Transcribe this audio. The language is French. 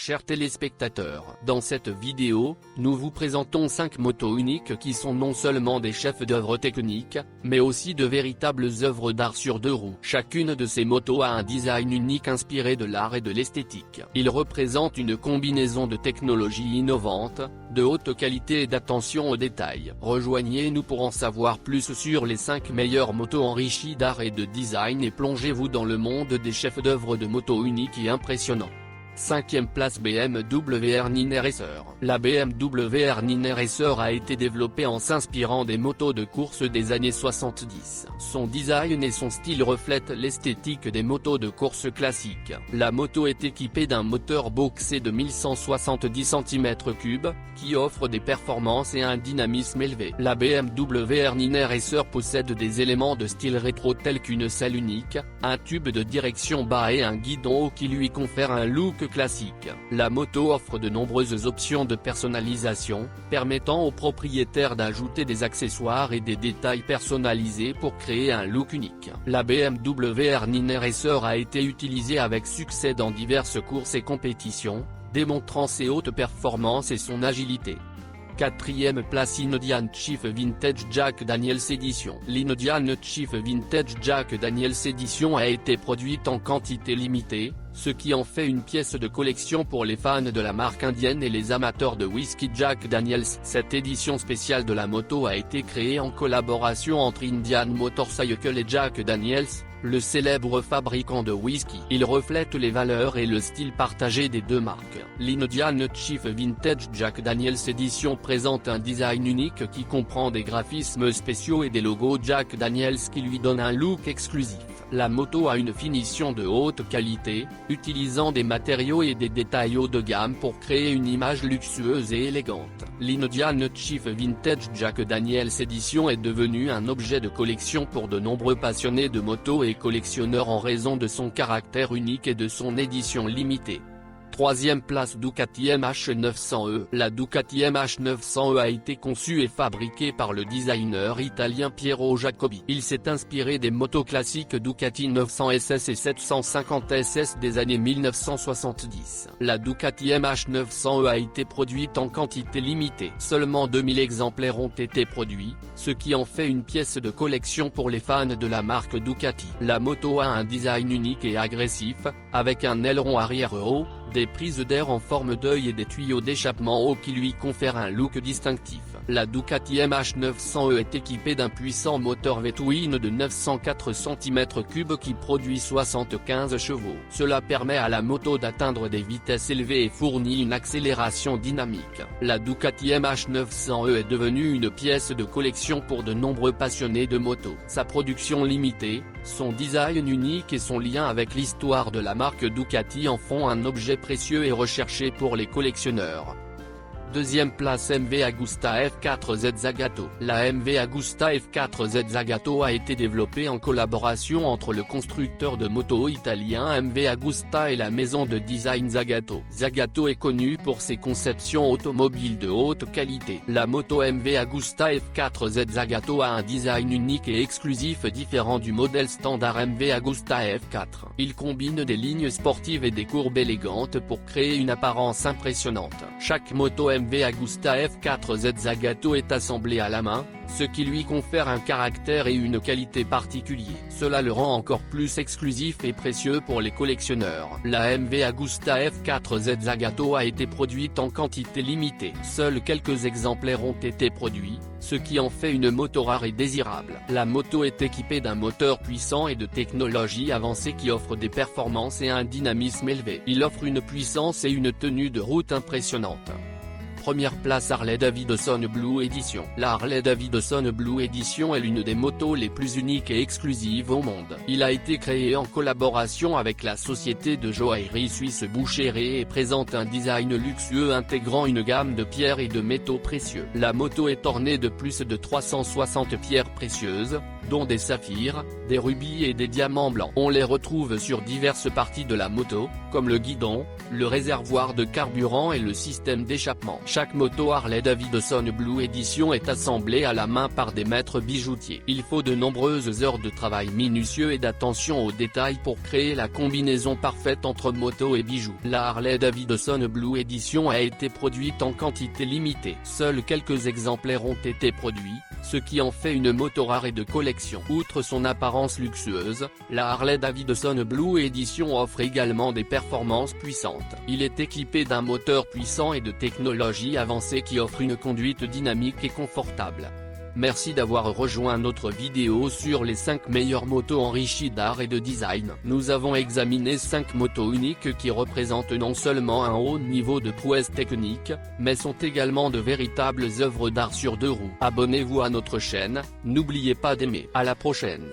Chers téléspectateurs, dans cette vidéo, nous vous présentons 5 motos uniques qui sont non seulement des chefs-d'œuvre techniques, mais aussi de véritables œuvres d'art sur 2 roues. Chacune de ces motos a un design unique inspiré de l'art et de l'esthétique. Ils représentent une combinaison de technologies innovantes, de haute qualité et d'attention aux détails. Rejoignez-nous pour en savoir plus sur les 5 meilleures motos enrichies d'art et de design et plongez-vous dans le monde des chefs-d'œuvre de motos uniques et impressionnants. 5e place BMW R9 Racer. La BMW R9 Racer a été développée en s'inspirant des motos de course des années 70. Son design et son style reflètent l'esthétique des motos de course classiques. La moto est équipée d'un moteur boxé de 1170 cm3, qui offre des performances et un dynamisme élevé. La BMW R9 Racer possède des éléments de style rétro tels qu'une selle unique, un tube de direction bas et un guidon haut qui lui confèrent un look classique. La moto offre de nombreuses options de personnalisation, permettant aux propriétaires d'ajouter des accessoires et des détails personnalisés pour créer un look unique. La BMW R9 Racer a été utilisée avec succès dans diverses courses et compétitions, démontrant ses hautes performances et son agilité. 4e place Indian Chief Vintage Jack Daniels Edition. L'Indian Chief Vintage Jack Daniels Edition a été produite en quantité limitée, ce qui en fait une pièce de collection pour les fans de la marque indienne et les amateurs de whisky Jack Daniels. Cette édition spéciale de la moto a été créée en collaboration entre Indian Motorcycle et Jack Daniels, le célèbre fabricant de whisky. Il reflète les valeurs et le style partagé des deux marques. L'Indian Chief Vintage Jack Daniels Edition présente un design unique qui comprend des graphismes spéciaux et des logos Jack Daniels qui lui donnent un look exclusif. La moto a une finition de haute qualité, utilisant des matériaux et des détails haut de gamme pour créer une image luxueuse et élégante. L'Indian Chief Vintage Jack Daniels Edition est devenu un objet de collection pour de nombreux passionnés de moto et collectionneurs en raison de son caractère unique et de son édition limitée. 3e place Ducati MH900E. La Ducati MH900E a été conçue et fabriquée par le designer italien Piero Jacobi. Il s'est inspiré des motos classiques Ducati 900 SS et 750 SS des années 1970. La Ducati MH900E a été produite en quantité limitée. Seulement 2000 exemplaires ont été produits, ce qui en fait une pièce de collection pour les fans de la marque Ducati. La moto a un design unique et agressif, avec un aileron arrière haut, des prises d'air en forme d'œil et des tuyaux d'échappement haut qui lui confèrent un look distinctif. La Ducati MH900E est équipée d'un puissant moteur V-twin de 904 cm3 qui produit 75 chevaux. Cela permet à la moto d'atteindre des vitesses élevées et fournit une accélération dynamique. La Ducati MH900E est devenue une pièce de collection pour de nombreux passionnés de moto. Sa production limitée, son design unique et son lien avec l'histoire de la marque Ducati en font un objet précieux et recherché pour les collectionneurs. 2e place MV Agusta F4Z Zagato. La MV Agusta F4Z Zagato a été développée en collaboration entre le constructeur de motos italien MV Agusta et la maison de design Zagato. Zagato est connu pour ses conceptions automobiles de haute qualité. La moto MV Agusta F4Z Zagato a un design unique et exclusif différent du modèle standard MV Agusta F4. Il combine des lignes sportives et des courbes élégantes pour créer une apparence impressionnante. Chaque moto MV Agusta F4Z Zagato est assemblée à la main, ce qui lui confère un caractère et une qualité particuliers. Cela le rend encore plus exclusif et précieux pour les collectionneurs. La MV Agusta F4Z Zagato a été produite en quantité limitée. Seuls quelques exemplaires ont été produits, ce qui en fait une moto rare et désirable. La moto est équipée d'un moteur puissant et de technologies avancées qui offrent des performances et un dynamisme élevé. Il offre une puissance et une tenue de route impressionnantes. Première place Harley-Davidson Blue Edition. La Harley-Davidson Blue Edition est l'une des motos les plus uniques et exclusives au monde. Il a été créé en collaboration avec la société de joaillerie suisse Boucherer et présente un design luxueux intégrant une gamme de pierres et de métaux précieux. La moto est ornée de plus de 360 pierres précieuses, dont des saphirs, des rubis et des diamants blancs. On les retrouve sur diverses parties de la moto, comme le guidon, le réservoir de carburant et le système d'échappement. Chaque moto Harley-Davidson Blue Edition est assemblée à la main par des maîtres bijoutiers. Il faut de nombreuses heures de travail minutieux et d'attention aux détails pour créer la combinaison parfaite entre moto et bijoux. La Harley-Davidson Blue Edition a été produite en quantité limitée. Seuls quelques exemplaires ont été produits, ce qui en fait une moto rare et de collection. Outre son apparence luxueuse, la Harley-Davidson Blue Edition offre également des performances puissantes. Il est équipé d'un moteur puissant et de technologies avancées qui offrent une conduite dynamique et confortable. Merci d'avoir rejoint notre vidéo sur les 5 meilleures motos enrichies d'art et de design. Nous avons examiné 5 motos uniques qui représentent non seulement un haut niveau de prouesse technique, mais sont également de véritables œuvres d'art sur 2 roues. Abonnez-vous à notre chaîne, n'oubliez pas d'aimer. À la prochaine.